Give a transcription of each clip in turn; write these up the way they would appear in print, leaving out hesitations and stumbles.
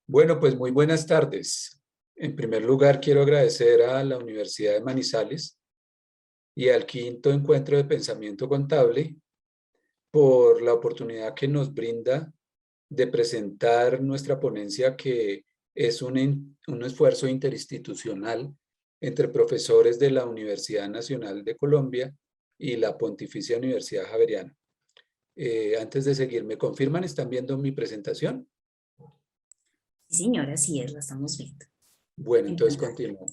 Bueno, pues muy buenas tardes. En primer lugar, quiero agradecer a la Universidad de Manizales y al Quinto Encuentro de Pensamiento Contable por la oportunidad que nos brinda de presentar nuestra ponencia, que es un esfuerzo interinstitucional entre profesores de la Universidad Nacional de Colombia y la Pontificia Universidad Javeriana. Antes de seguir, ¿me confirman? ¿Están viendo mi presentación? Sí, señora, sí es, la estamos viendo Bueno, en entonces pantalla. continúo.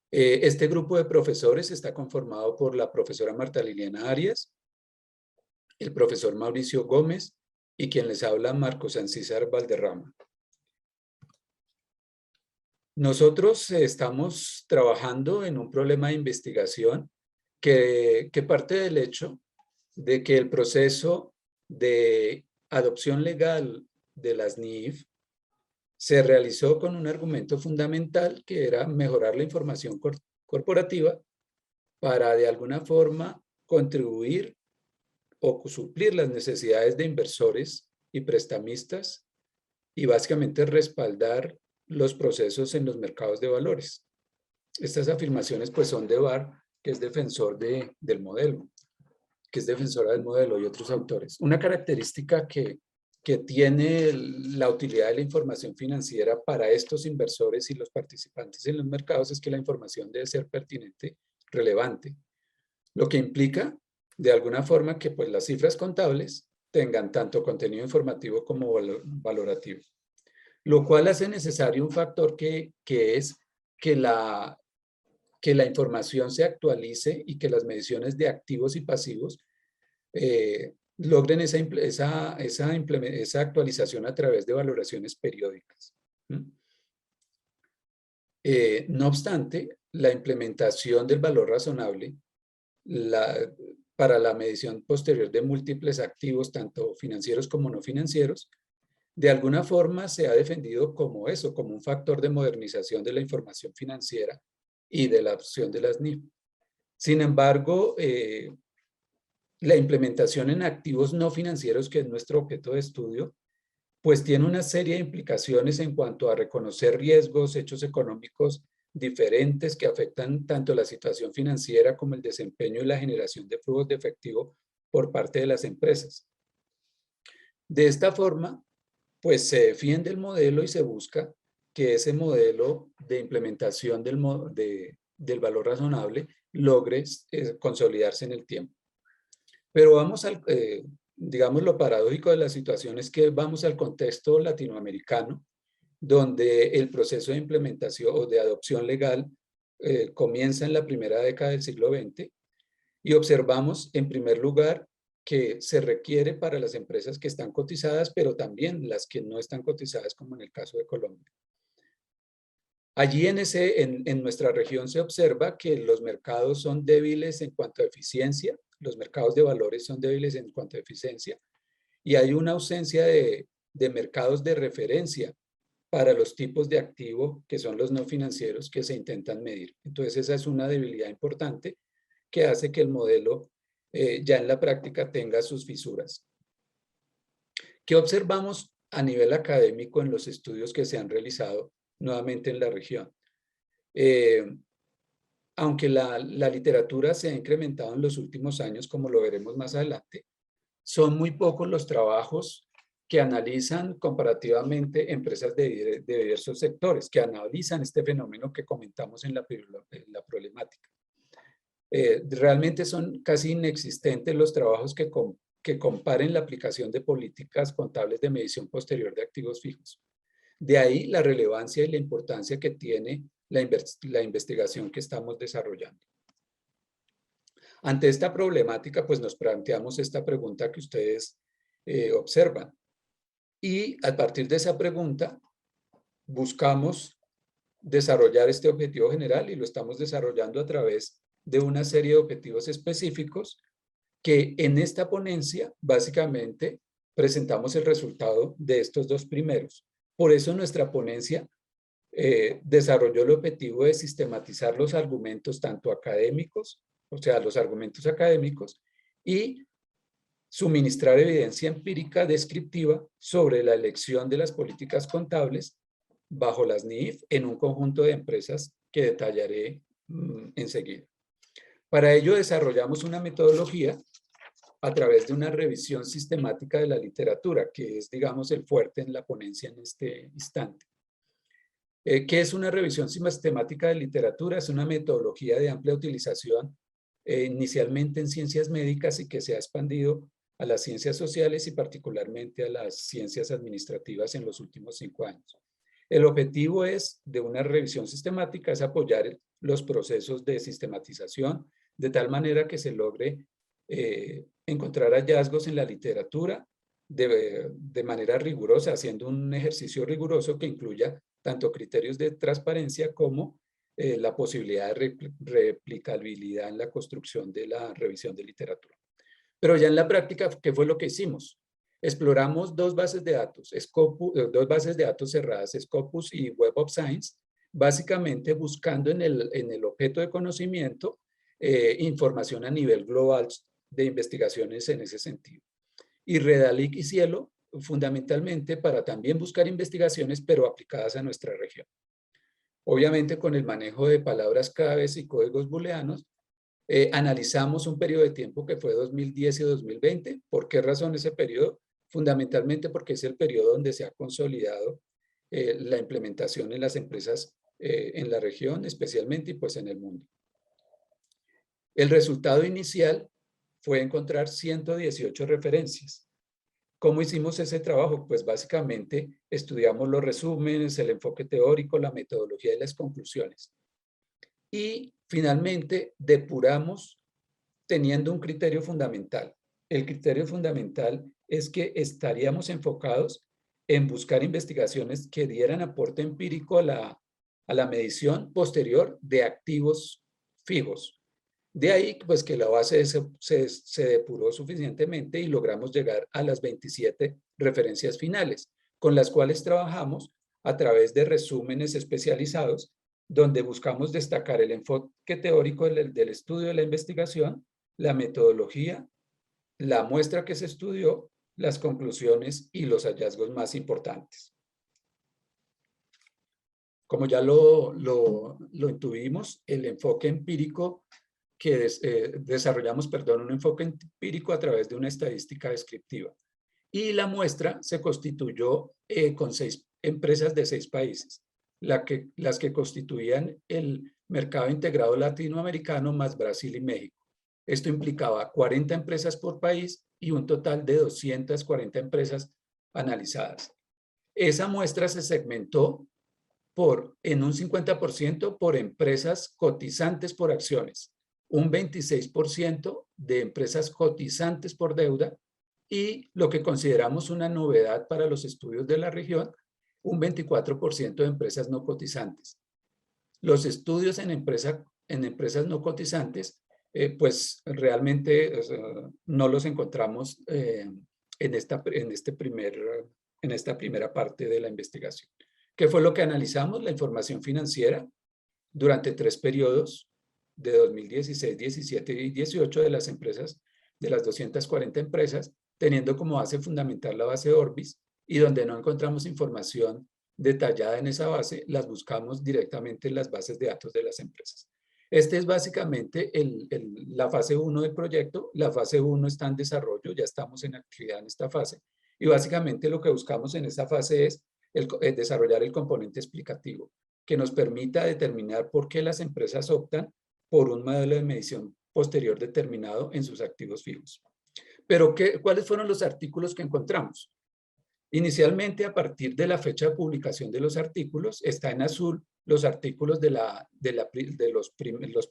Este grupo de profesores está conformado por la profesora Marta Liliana Arias, el profesor Mauricio Gómez y quien les habla, Marcos Ancísar Valderrama. Nosotros estamos trabajando en un problema de investigación que parte del hecho de que el proceso de adopción legal de las NIF se realizó con un argumento fundamental, que era mejorar la información corporativa para de alguna forma contribuir o suplir las necesidades de inversores y prestamistas y básicamente respaldar los procesos en los mercados de valores. Estas afirmaciones pues son de Barr, que es defensor del modelo, que es defensora del modelo, y otros autores. Una característica que tiene la utilidad de la información financiera para estos inversores y los participantes en los mercados es que la información debe ser pertinente, relevante, lo que implica de alguna forma que pues las cifras contables tengan tanto contenido informativo como valorativo, lo cual hace necesario un factor que es que la información se actualice y que las mediciones de activos y pasivos logren esa actualización a través de valoraciones periódicas. No obstante, la implementación del valor razonable para la medición posterior de múltiples activos, tanto financieros como no financieros, de alguna forma se ha defendido como eso, como un factor de modernización de la información financiera y de la adopción de las NIF. Sin embargo, la implementación en activos no financieros, que es nuestro objeto de estudio, pues tiene una serie de implicaciones en cuanto a reconocer riesgos, hechos económicos diferentes que afectan tanto la situación financiera como el desempeño y la generación de flujos de efectivo por parte de las empresas. De esta forma, pues se defiende el modelo y se busca que ese modelo de implementación del valor razonable logre consolidarse en el tiempo. Pero vamos digamos, lo paradójico de la situación es que vamos al contexto latinoamericano, donde el proceso de implementación o de adopción legal comienza en la primera década del siglo XX, y observamos en primer lugar que se requiere para las empresas que están cotizadas, pero también las que no están cotizadas, como en el caso de Colombia. Allí en nuestra región se observa que los mercados son débiles en cuanto a eficiencia, los mercados de valores son débiles en cuanto a eficiencia, y hay una ausencia de mercados de referencia para los tipos de activo que son los no financieros que se intentan medir. Entonces esa es una debilidad importante que hace que el modelo ya en la práctica tenga sus fisuras. ¿Qué observamos a nivel académico en los estudios que se han realizado nuevamente en la región? Aunque la literatura se ha incrementado en los últimos años, como lo veremos más adelante, son muy pocos los trabajos que analizan comparativamente empresas de diversos sectores, que analizan este fenómeno que comentamos en la problemática. Realmente son casi inexistentes los trabajos que comparen la aplicación de políticas contables de medición posterior de activos fijos. De ahí la relevancia y la importancia que tiene la investigación que estamos desarrollando. Ante esta problemática, pues nos planteamos esta pregunta que ustedes observan. Y a partir de esa pregunta, buscamos desarrollar este objetivo general, y lo estamos desarrollando a través de una serie de objetivos específicos que en esta ponencia básicamente presentamos el resultado de estos dos primeros. Por eso nuestra ponencia desarrolló el objetivo de sistematizar los argumentos tanto académicos, o sea, los argumentos académicos, y suministrar evidencia empírica descriptiva sobre la elección de las políticas contables bajo las NIF en un conjunto de empresas que detallaré enseguida. Para ello desarrollamos una metodología a través de una revisión sistemática de la literatura, que es, digamos, el fuerte en la ponencia en este instante. ¿Qué es una revisión sistemática de literatura? Es una metodología de amplia utilización, inicialmente en ciencias médicas y que se ha expandido a las ciencias sociales y particularmente a las ciencias administrativas en los últimos 5 años. El objetivo de una revisión sistemática es apoyar los procesos de sistematización de tal manera que se logre encontrar hallazgos en la literatura de manera rigurosa, haciendo un ejercicio riguroso que incluya tanto criterios de transparencia como la posibilidad de replicabilidad en la construcción de la revisión de literatura. Pero ya en la práctica, ¿qué fue lo que hicimos? Exploramos dos bases de datos, dos bases de datos cerradas, Scopus y Web of Science, básicamente buscando en el objeto de conocimiento información a nivel global de investigaciones en ese sentido. Y Redalic y Cielo, fundamentalmente para también buscar investigaciones, pero aplicadas a nuestra región. Obviamente con el manejo de palabras claves y códigos booleanos, analizamos un periodo de tiempo que fue 2010 y 2020. ¿Por qué razón ese periodo? Fundamentalmente porque es el periodo donde se ha consolidado la implementación en las empresas en la región, especialmente y pues en el mundo. El resultado inicial fue encontrar 118 referencias. ¿Cómo hicimos ese trabajo? Pues básicamente estudiamos los resúmenes, el enfoque teórico, la metodología y las conclusiones. Y finalmente depuramos teniendo un criterio fundamental. El criterio fundamental es que estaríamos enfocados en buscar investigaciones que dieran aporte empírico a la medición posterior de activos fijos. De ahí, pues, que la base se depuró suficientemente y logramos llegar a las 27 referencias finales, con las cuales trabajamos a través de resúmenes especializados, donde buscamos destacar el enfoque teórico del estudio de la investigación, la metodología, la muestra que se estudió, las conclusiones y los hallazgos más importantes. Como ya lo intuvimos, el enfoque empírico que desarrollamos, un enfoque empírico a través de una estadística descriptiva. Y la muestra se constituyó con 6 empresas de 6 países, las que constituían el mercado integrado latinoamericano más Brasil y México. Esto implicaba 40 empresas por país y un total de 240 empresas analizadas. Esa muestra se segmentó en un 50% por empresas cotizantes por acciones, un 26% de empresas cotizantes por deuda y lo que consideramos una novedad para los estudios de la región, un 24% de empresas no cotizantes. Los estudios en empresas no cotizantes, pues realmente no los encontramos en esta primera parte de la investigación. ¿Qué fue lo que analizamos? La información financiera durante 3 periodos de 2016, 17 y 18 de las empresas, de las 240 empresas, teniendo como base fundamental la base Orbis, y donde no encontramos información detallada en esa base, las buscamos directamente en las bases de datos de las empresas. Este es básicamente la fase 1 del proyecto. La fase 1 está en desarrollo, ya estamos en actividad en esta fase, y básicamente lo que buscamos en esta fase es desarrollar el componente explicativo, que nos permita determinar por qué las empresas optan por un modelo de medición posterior determinado en sus activos fijos. Pero, ¿cuáles fueron los artículos que encontramos? Inicialmente, a partir de la fecha de publicación de los artículos, está en azul los artículos de los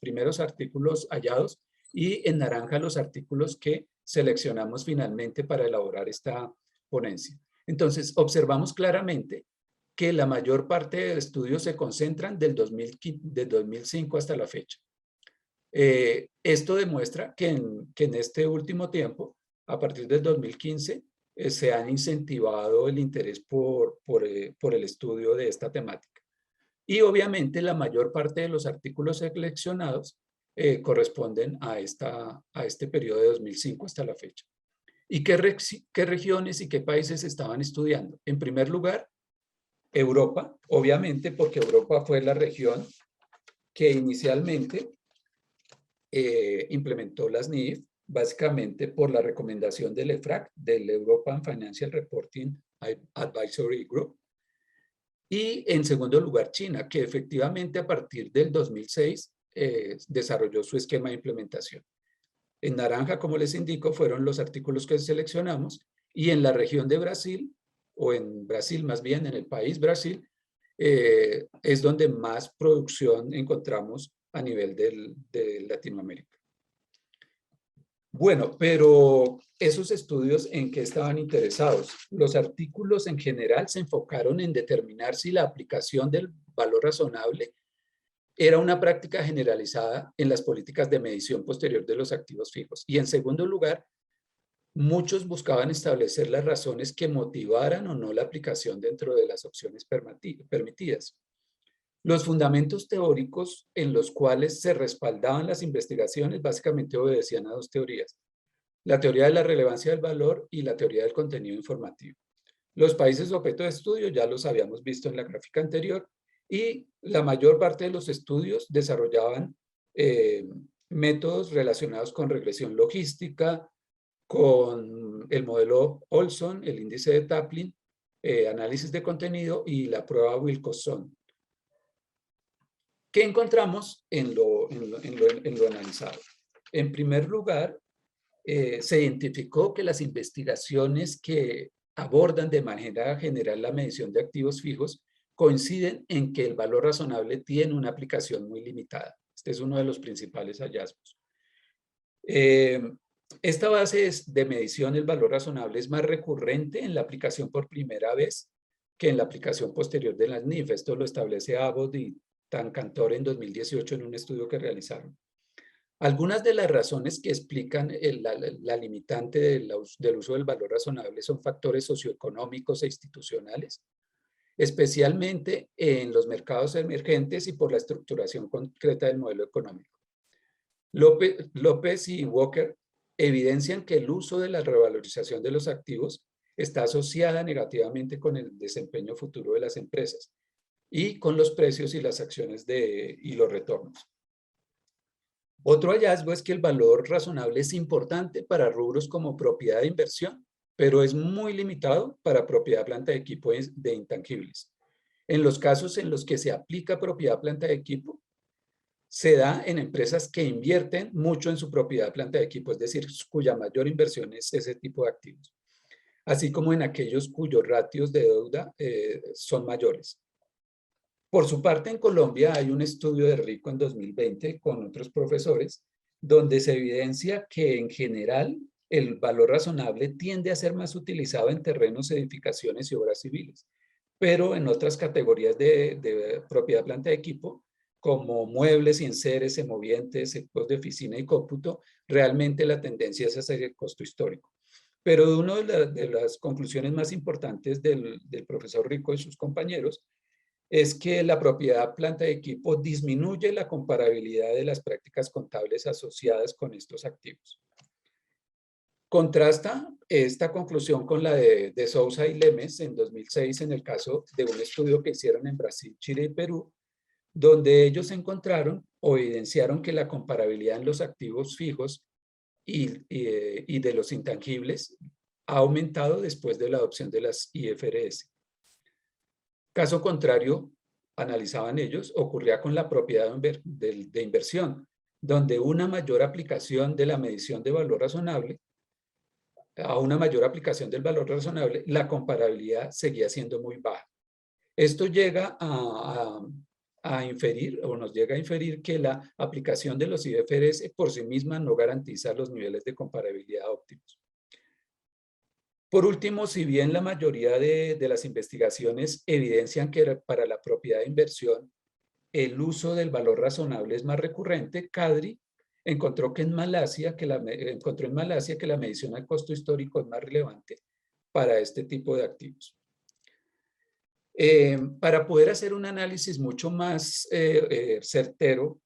primeros artículos hallados y en naranja los artículos que seleccionamos finalmente para elaborar esta ponencia. Entonces, observamos claramente que la mayor parte de estudios se concentran del 2005 hasta la fecha. Esto demuestra que en este último tiempo, a partir del 2015, se han incentivado el interés por el estudio de esta temática. Y obviamente la mayor parte de los artículos seleccionados corresponden a este periodo de 2005 hasta la fecha. ¿Y qué regiones y qué países estaban estudiando? En primer lugar, Europa, obviamente, porque Europa fue la región que inicialmente implementó las NIF, básicamente por la recomendación del EFRAG, del European Financial Reporting Advisory Group. Y en segundo lugar, China, que efectivamente a partir del 2006 desarrolló su esquema de implementación. En naranja, como les indico, fueron los artículos que seleccionamos, y en la región de Brasil, o en Brasil más bien, en el país Brasil, es donde más producción encontramos a nivel de Latinoamérica. Bueno, pero esos estudios, ¿en qué estaban interesados? Los artículos en general se enfocaron en determinar si la aplicación del valor razonable era una práctica generalizada en las políticas de medición posterior de los activos fijos. Y en segundo lugar, muchos buscaban establecer las razones que motivaran o no la aplicación dentro de las opciones permitidas. Los fundamentos teóricos en los cuales se respaldaban las investigaciones básicamente obedecían a dos teorías: la teoría de la relevancia del valor y la teoría del contenido informativo. Los países objeto de estudio ya los habíamos visto en la gráfica anterior, y la mayor parte de los estudios desarrollaban métodos relacionados con regresión logística, con el modelo Olson, el índice de Taplin, análisis de contenido y la prueba Wilcoxon. ¿Qué encontramos en lo analizado? En primer lugar, se identificó que las investigaciones que abordan de manera general la medición de activos fijos coinciden en que el valor razonable tiene una aplicación muy limitada. Este es uno de los principales hallazgos. Esta base de medición, el valor razonable, es más recurrente en la aplicación por primera vez que en la aplicación posterior de las NIF. Esto lo establece Abbott y Tancantor en 2018 en un estudio que realizaron. Algunas de las razones que explican la limitante del uso del valor razonable son factores socioeconómicos e institucionales, especialmente en los mercados emergentes y por la estructuración concreta del modelo económico. López y Walker evidencian que el uso de la revalorización de los activos está asociada negativamente con el desempeño futuro de las empresas y con los precios y las acciones y los retornos. Otro hallazgo es que el valor razonable es importante para rubros como propiedad de inversión, pero es muy limitado para propiedad, planta de equipo de intangibles. En los casos en los que se aplica propiedad, planta de equipo, se da en empresas que invierten mucho en su propiedad, planta de equipo, es decir, cuya mayor inversión es ese tipo de activos, así como en aquellos cuyos ratios de deuda son mayores. Por su parte, en Colombia hay un estudio de Rico en 2020 con otros profesores, donde se evidencia que en general el valor razonable tiende a ser más utilizado en terrenos, edificaciones y obras civiles, pero en otras categorías de propiedad, planta de equipo, como muebles y enseres, semovientes, equipos de oficina y cómputo, realmente la tendencia es hacia el costo histórico. Pero una de las conclusiones más importantes del profesor Rico y sus compañeros es que la propiedad, planta de equipo disminuye la comparabilidad de las prácticas contables asociadas con estos activos. Contrasta esta conclusión con la de Sousa y Lemes en 2006 en el caso de un estudio que hicieron en Brasil, Chile y Perú, donde ellos encontraron o evidenciaron que la comparabilidad en los activos fijos y de los intangibles ha aumentado después de la adopción de las IFRS. Caso contrario, analizaban ellos, ocurría con la propiedad de inversión, donde una mayor aplicación de la medición de valor razonable, a una mayor aplicación del valor razonable, la comparabilidad seguía siendo muy baja. Esto llega a inferir, o nos llega a inferir, que la aplicación de los IFRS por sí misma no garantiza los niveles de comparabilidad óptimos. Por último, si bien la mayoría de las investigaciones evidencian que para la propiedad de inversión el uso del valor razonable es más recurrente, Kadri encontró en Malasia que la medición al costo histórico es más relevante para este tipo de activos. Para poder hacer un análisis mucho más certero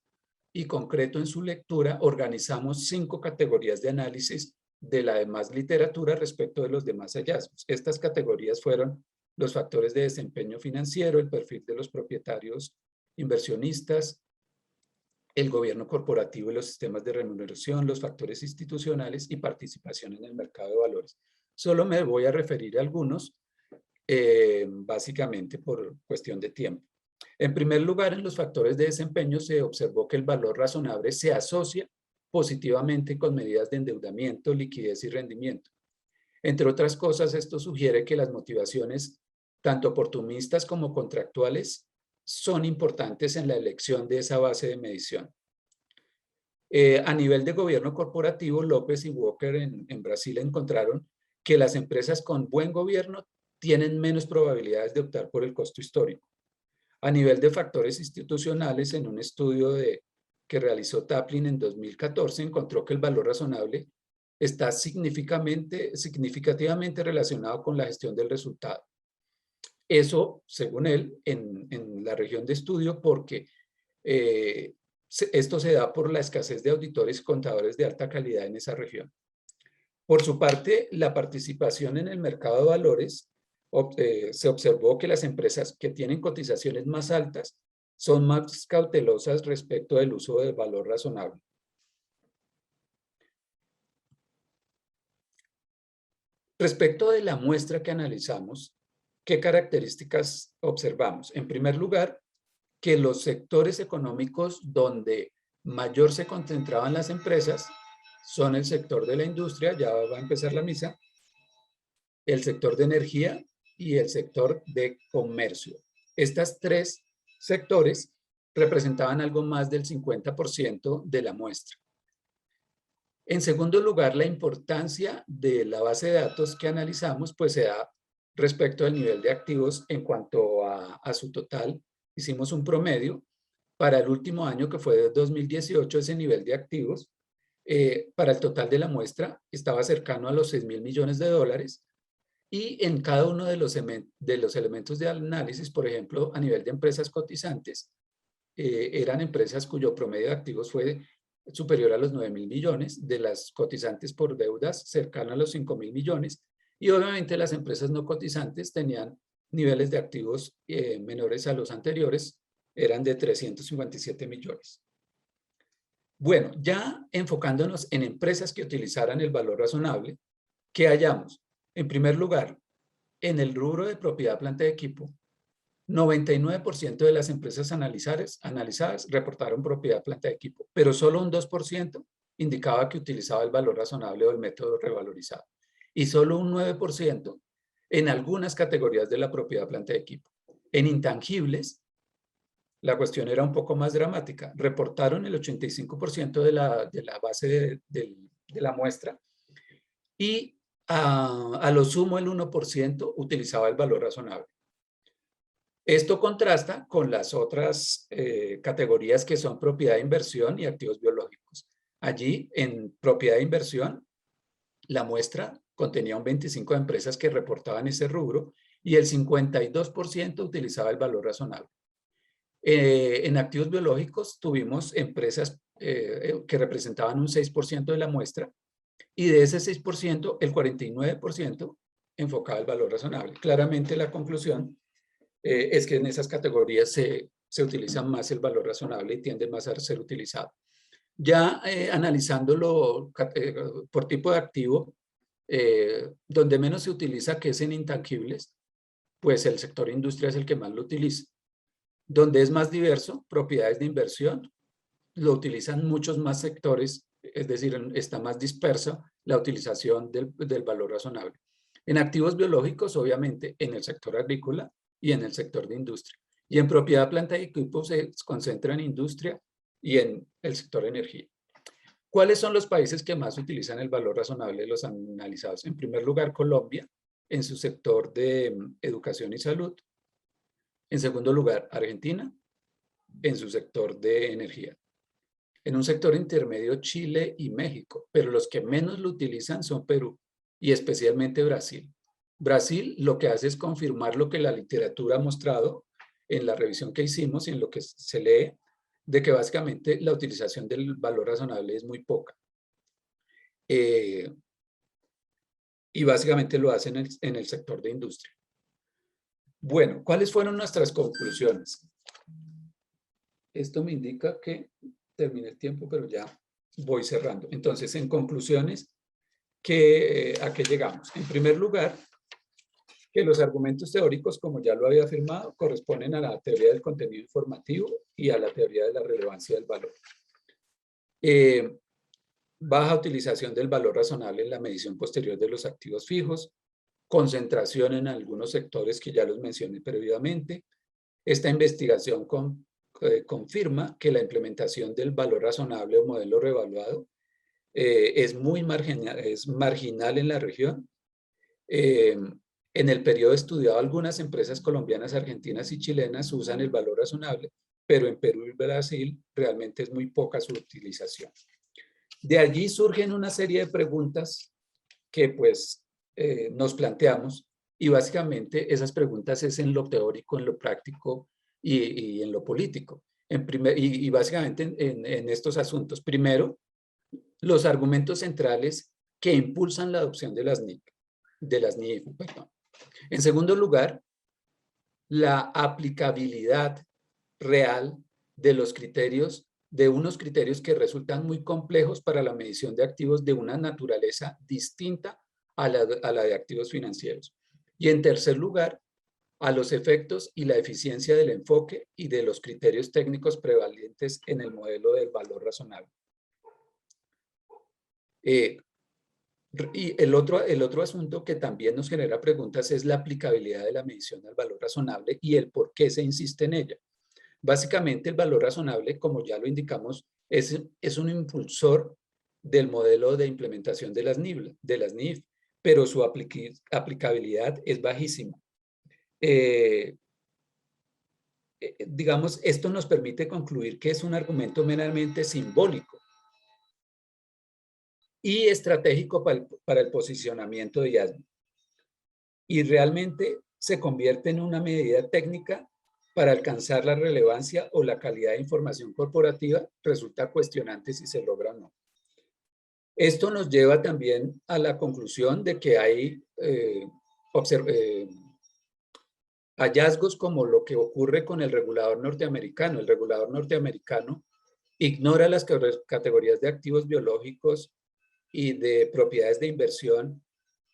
y concreto en su lectura, organizamos 5 categorías de análisis de la demás literatura respecto de los demás hallazgos. Estas categorías fueron los factores de desempeño financiero, el perfil de los propietarios inversionistas, el gobierno corporativo y los sistemas de remuneración, los factores institucionales y participación en el mercado de valores. Solo me voy a referir a algunos, básicamente por cuestión de tiempo. En primer lugar, en los factores de desempeño se observó que el valor razonable se asocia positivamente con medidas de endeudamiento, liquidez y rendimiento. Entre otras cosas, esto sugiere que las motivaciones, tanto oportunistas como contractuales, son importantes en la elección de esa base de medición. A nivel de gobierno corporativo, López y Walker en Brasil encontraron que las empresas con buen gobierno tienen menos probabilidades de optar por el costo histórico. A nivel de factores institucionales, en un estudio que realizó Taplin en 2014, encontró que el valor razonable está significativamente relacionado con la gestión del resultado. Eso, según él, en la región de estudio, porque esto se da por la escasez de auditores y contadores de alta calidad en esa región. Por su parte, la participación en el mercado de valores, se observó que las empresas que tienen cotizaciones más altas son más cautelosas respecto del uso del valor razonable. Respecto de la muestra que analizamos, ¿qué características observamos? En primer lugar, que los sectores económicos donde mayor se concentraban las empresas son el sector de la industria, ya va a empezar la misa, el sector de energía y el sector de comercio. Estos tres sectores representaban algo más del 50% de la muestra. En segundo lugar, la importancia de la base de datos que analizamos pues se da respecto al nivel de activos en cuanto a su total. Hicimos un promedio para el último año, que fue de 2018, ese nivel de activos para el total de la muestra estaba cercano a los 6.000 millones de dólares, y en cada uno de los elementos de análisis, por ejemplo, a nivel de empresas cotizantes, eran empresas cuyo promedio de activos fue superior a los 9.000 millones, de las cotizantes por deudas cercano a los 5.000 millones, y obviamente las empresas no cotizantes tenían niveles de activos menores a los anteriores, eran de 357 millones. Bueno, ya enfocándonos en empresas que utilizaran el valor razonable, ¿qué hallamos? En primer lugar, en el rubro de propiedad, planta y equipo, 99% de las empresas analizadas reportaron propiedad, planta y equipo, pero solo un 2% indicaba que utilizaba el valor razonable o el método revalorizado. Y solo un 9% en algunas categorías de la propiedad, planta y equipo. En intangibles, la cuestión era un poco más dramática. Reportaron el 85% de la base de la muestra, y a lo sumo el 1% utilizaba el valor razonable. Esto contrasta con las otras categorías que son propiedad de inversión y activos biológicos. Allí, en propiedad de inversión, la muestra contenía un 25 de empresas que reportaban ese rubro y el 52% utilizaba el valor razonable. En activos biológicos tuvimos empresas que representaban un 6% de la muestra, y de ese 6%, el 49% enfocaba el valor razonable. Claramente la conclusión es que en esas categorías se utiliza más el valor razonable y tiende más a ser utilizado. Ya analizándolo por tipo de activo, donde menos se utiliza, que es en intangibles, pues el sector industria es el que más lo utiliza. Donde es más diverso, propiedades de inversión, lo utilizan muchos más sectores, es decir, está más dispersa la utilización del valor razonable. En activos biológicos, obviamente, en el sector agrícola y en el sector de industria. Y en propiedad, planta y equipo se concentra en industria y en el sector de energía. ¿Cuáles son los países que más utilizan el valor razonable de los analizados? En primer lugar, Colombia, en su sector de educación y salud. En segundo lugar, Argentina, en su sector de energía. En un sector intermedio, Chile y México, pero los que menos lo utilizan son Perú y especialmente Brasil. Brasil lo que hace es confirmar lo que la literatura ha mostrado en la revisión que hicimos y en lo que se lee, de que básicamente la utilización del valor razonable es muy poca. y básicamente lo hace en el sector de industria. Bueno, ¿cuáles fueron nuestras conclusiones? Esto me indica que terminé el tiempo, pero ya voy cerrando. Entonces, en conclusiones, ¿a qué llegamos? En primer lugar, que los argumentos teóricos, como ya lo había afirmado, corresponden a la teoría del contenido informativo y a la teoría de la relevancia del valor. Baja utilización del valor razonable en la medición posterior de los activos fijos, concentración en algunos sectores que ya los mencioné previamente. Esta investigación confirma que la implementación del valor razonable o modelo revaluado es marginal en la región. En el periodo estudiado, algunas empresas colombianas, argentinas y chilenas usan el valor razonable, pero en Perú y Brasil realmente es muy poca su utilización. De allí surgen una serie de preguntas que pues nos planteamos, y básicamente esas preguntas es en lo teórico, en lo práctico y en lo político. Y básicamente en estos asuntos. Primero, los argumentos centrales que impulsan la adopción de las NIF. Perdón. En segundo lugar, la aplicabilidad real de los criterios, de unos criterios que resultan muy complejos para la medición de activos de una naturaleza distinta a la de activos financieros. Y en tercer lugar, a los efectos y la eficiencia del enfoque y de los criterios técnicos prevalentes en el modelo del valor razonable. Y el otro asunto que también nos genera preguntas es la aplicabilidad de la medición al valor razonable y el por qué se insiste en ella. Básicamente, el valor razonable, como ya lo indicamos, es un impulsor del modelo de implementación de las NIF, pero su aplicabilidad es bajísima. Digamos, esto nos permite concluir que es un argumento meramente simbólico y estratégico para el posicionamiento de IASME. Y realmente se convierte en una medida técnica para alcanzar la relevancia o la calidad de información corporativa. Resulta cuestionante si se logra o no. Esto nos lleva también a la conclusión de que hay hallazgos como lo que ocurre con el regulador norteamericano. El regulador norteamericano ignora las categorías de activos biológicos y de propiedades de inversión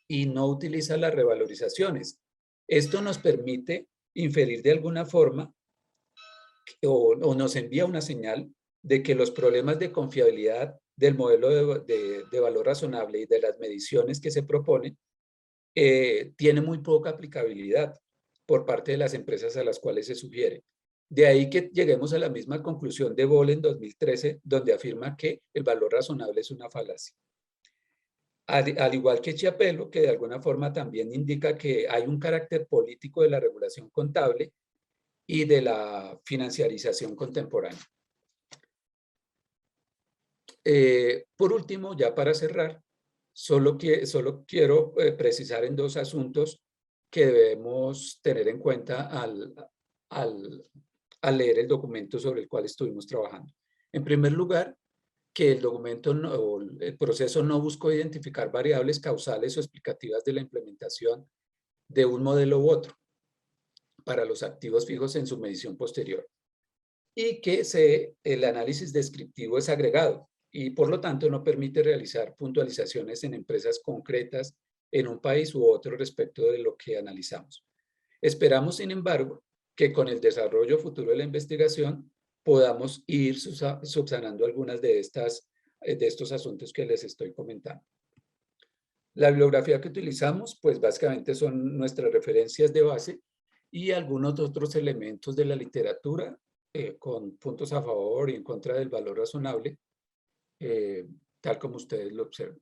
y no utiliza las revalorizaciones. Esto nos permite inferir de alguna forma o nos envía una señal de que los problemas de confiabilidad del modelo de valor razonable y de las mediciones que se proponen tiene muy poca aplicabilidad por parte de las empresas a las cuales se sugiere. De ahí que lleguemos a la misma conclusión de Boll en 2013, donde afirma que el valor razonable es una falacia. Al igual que Chiapello, que de alguna forma también indica que hay un carácter político de la regulación contable y de la financiarización contemporánea. Por último, ya para cerrar, solo quiero precisar en dos asuntos que debemos tener en cuenta al leer el documento sobre el cual estuvimos trabajando. En primer lugar, que el documento el proceso no buscó identificar variables causales o explicativas de la implementación de un modelo u otro para los activos fijos en su medición posterior, y que el análisis descriptivo es agregado y por lo tanto no permite realizar puntualizaciones en empresas concretas en un país u otro respecto de lo que analizamos. Esperamos, sin embargo, que con el desarrollo futuro de la investigación podamos ir subsanando algunas de estos asuntos que les estoy comentando. La bibliografía que utilizamos, pues básicamente son nuestras referencias de base y algunos otros elementos de la literatura con puntos a favor y en contra del valor razonable, tal como ustedes lo observan.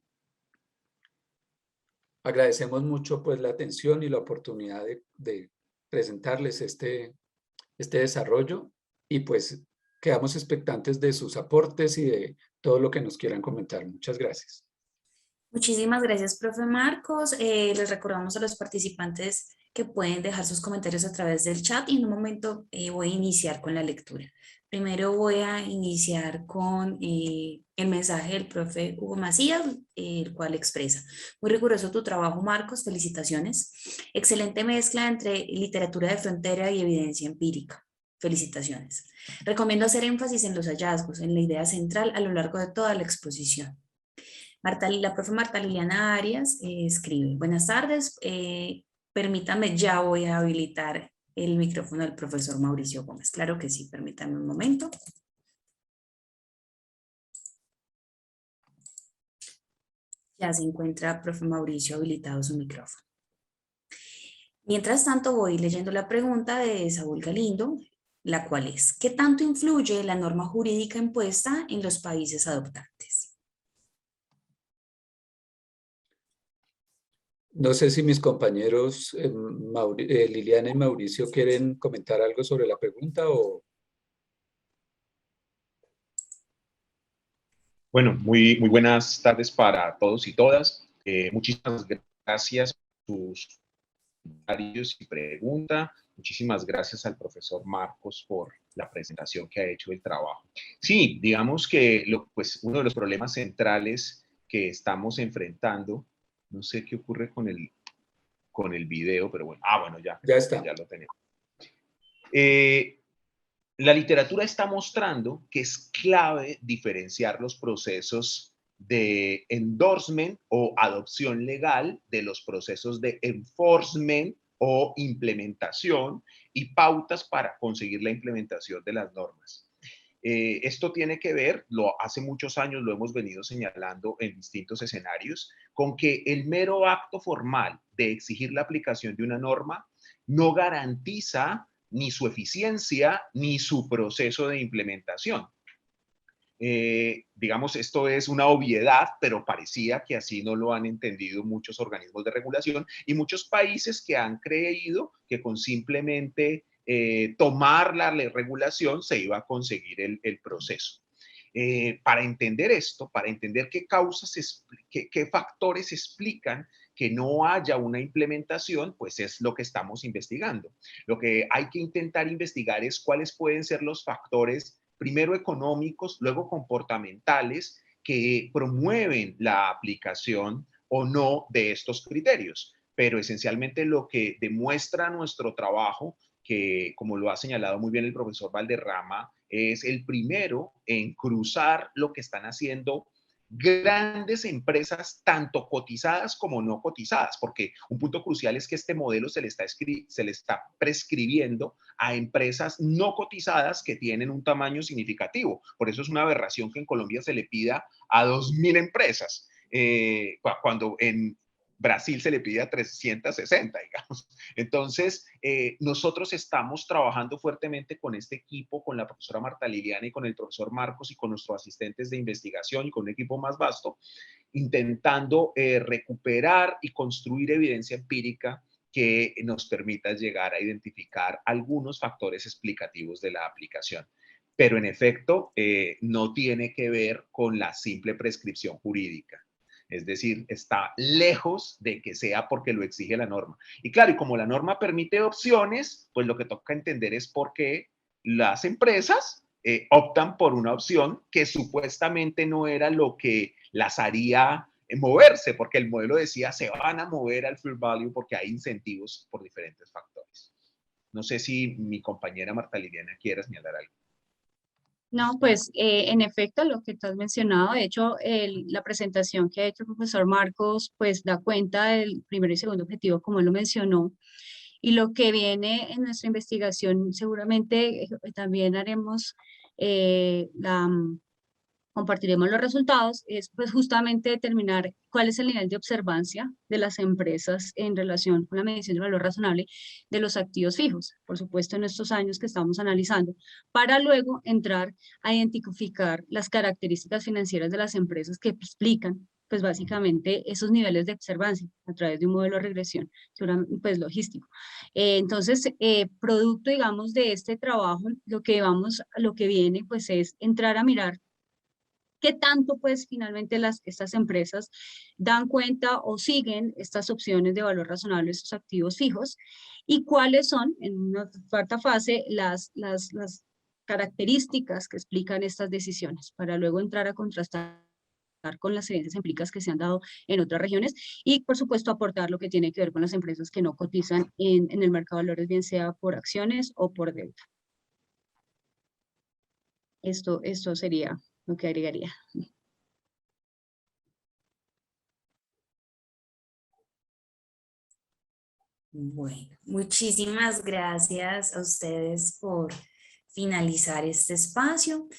Agradecemos mucho pues la atención y la oportunidad de presentarles este desarrollo y pues quedamos expectantes de sus aportes y de todo lo que nos quieran comentar. Muchas gracias. Muchísimas gracias, profe Marcos. Les recordamos a los participantes que pueden dejar sus comentarios a través del chat y en un momento voy a iniciar con la lectura. Primero voy a iniciar con el mensaje del profe Hugo Macías, el cual expresa: muy riguroso tu trabajo, Marcos, felicitaciones. Excelente mezcla entre literatura de frontera y evidencia empírica. Felicitaciones. Recomiendo hacer énfasis en los hallazgos, en la idea central a lo largo de toda la exposición. La profe Marta Liliana Arias escribe: buenas tardes, permítame, ya voy a habilitar el micrófono del profesor Mauricio Gómez. Claro que sí, permítame un momento. Ya se encuentra, profe Mauricio, habilitado su micrófono. Mientras tanto, voy leyendo la pregunta de Saúl Galindo, la cual es: ¿qué tanto influye la norma jurídica impuesta en los países adoptantes? No sé si mis compañeros Liliana y Mauricio quieren comentar algo sobre la pregunta o... Bueno, muy buenas tardes para todos y todas. Muchísimas gracias por sus comentarios y preguntas. Muchísimas gracias al profesor Marcos por la presentación que ha hecho del trabajo. Sí, digamos que pues uno de los problemas centrales que estamos enfrentando, no sé qué ocurre con el video, pero bueno, bueno, ya está. Ya lo tenemos. La literatura está mostrando que es clave diferenciar los procesos de endorsement o adopción legal de los procesos de enforcement o implementación y pautas para conseguir la implementación de las normas. Esto tiene que ver, hace muchos años lo hemos venido señalando en distintos escenarios, con que el mero acto formal de exigir la aplicación de una norma no garantiza ni su eficiencia ni su proceso de implementación. Digamos, esto es una obviedad, pero parecía que así no lo han entendido muchos organismos de regulación y muchos países que han creído que con simplemente tomar la regulación se iba a conseguir el proceso. Para entender esto, para entender qué causas, qué factores explican que no haya una implementación, pues es lo que estamos investigando. Lo que hay que intentar investigar es cuáles pueden ser los factores, primero económicos, luego comportamentales, que promueven la aplicación o no de estos criterios. Pero esencialmente lo que demuestra nuestro trabajo, que como lo ha señalado muy bien el profesor Valderrama, es el primero en cruzar lo que están haciendo grandes empresas, tanto cotizadas como no cotizadas, porque un punto crucial es que este modelo se le está prescribiendo a empresas no cotizadas que tienen un tamaño significativo. Por eso es una aberración que en Colombia se le pida a 2.000 empresas, cuando en Brasil se le pide a 360, digamos. Entonces, nosotros estamos trabajando fuertemente con este equipo, con la profesora Marta Liliana y con el profesor Marcos y con nuestros asistentes de investigación y con un equipo más vasto, intentando recuperar y construir evidencia empírica que nos permita llegar a identificar algunos factores explicativos de la aplicación. Pero en efecto, no tiene que ver con la simple prescripción jurídica. Es decir, está lejos de que sea porque lo exige la norma. Y claro, y como la norma permite opciones, pues lo que toca entender es por qué las empresas optan por una opción que supuestamente no era lo que las haría moverse, porque el modelo decía se van a mover al fair value porque hay incentivos por diferentes factores. No sé si mi compañera Marta Liliana quiere señalar algo. No, pues en efecto, lo que tú has mencionado, de hecho, la presentación que ha hecho el profesor Marcos, pues da cuenta del primer y segundo objetivo, como él lo mencionó, y lo que viene en nuestra investigación, seguramente también haremos compartiremos los resultados, es pues justamente determinar cuál es el nivel de observancia de las empresas en relación con la medición de valor razonable de los activos fijos, por supuesto en estos años que estamos analizando, para luego entrar a identificar las características financieras de las empresas que explican pues básicamente esos niveles de observancia a través de un modelo de regresión, pues logístico. Entonces, producto, digamos, de este trabajo, lo que viene, pues es entrar a mirar qué tanto pues finalmente estas empresas dan cuenta o siguen estas opciones de valor razonable, estos activos fijos, y cuáles son, en una cuarta fase, las características que explican estas decisiones, para luego entrar a contrastar con las evidencias empíricas que se han dado en otras regiones y, por supuesto, aportar lo que tiene que ver con las empresas que no cotizan en el mercado de valores, bien sea por acciones o por deuda. Esto sería lo que agregaría. Bueno, muchísimas gracias a ustedes por finalizar este espacio.